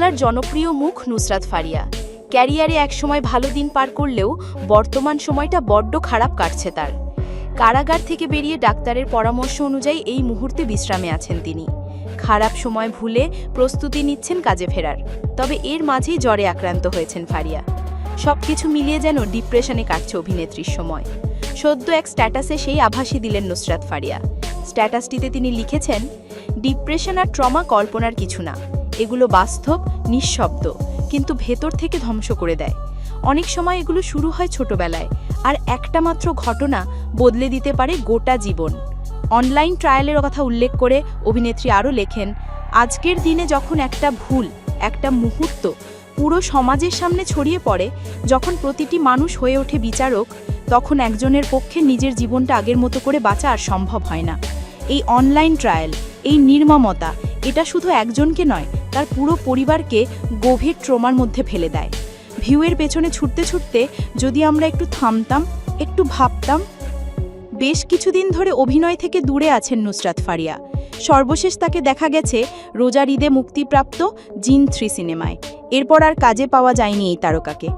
বাংলার জনপ্রিয় মুখ নুসরাত ফারিয়া। ক্যারিয়ারে একসময় ভালো দিন পার করলেও বর্তমান সময়টা বড্ড খারাপ কাটছে তার। কারাগার থেকে বেরিয়ে ডাক্তারের পরামর্শ অনুযায়ী এই মুহূর্তে বিশ্রামে আছেন তিনি। খারাপ সময় ভুলে প্রস্তুতি নিচ্ছেন কাজে ফেরার। তবে এর মাঝেই জ্বরে আক্রান্ত হয়েছেন ফারিয়া। সবকিছু মিলিয়ে যেন ডিপ্রেশনে কাটছে অভিনেত্রীর সময়। সদ্য এক স্ট্যাটাসে সেই আভাসই দিলেন নুসরাত ফারিয়া। স্ট্যাটাসটিতে তিনি লিখেছেন, ডিপ্রেশন আর ট্রমা কল্পনার কিছু না, এগুলো বাস্তব, নিঃশব্দ, কিন্তু ভেতর থেকে ধ্বংস করে দেয়। অনেক সময় এগুলো শুরু হয় ছোটবেলায়, আর একটা মাত্র ঘটনা বদলে দিতে পারে গোটা জীবন। অনলাইন ট্রায়ালের কথা উল্লেখ করে অভিনেত্রী আরও লেখেন, আজকের দিনে যখন একটা ভুল, একটা মুহূর্ত পুরো সমাজের সামনে ছড়িয়ে পড়ে, যখন প্রতিটি মানুষ হয়ে ওঠে বিচারক, তখন একজনের পক্ষে নিজের জীবনটা আগের মতো করে বাঁচা আর সম্ভব হয় না। এই অনলাইন ট্রায়াল, এই নির্মমতা, এটা শুধু একজনকে নয়, তার পুরো পরিবারকে গভীর ট্রমার মধ্যে ফেলে দেয়। ভিউয়ের পেছনে ছুটতে ছুটতে যদি আমরা একটু থামতাম, একটু ভাবতাম। বেশ কিছুদিন ধরে অভিনয় থেকে দূরে আছেন নুসরাত ফারিয়া। সর্বশেষ তাকে দেখা গেছে রোজার ঈদে মুক্তিপ্রাপ্ত জিন 3 সিনেমায়। এরপর আর কাজে পাওয়া যায়নি এই তারকাকে।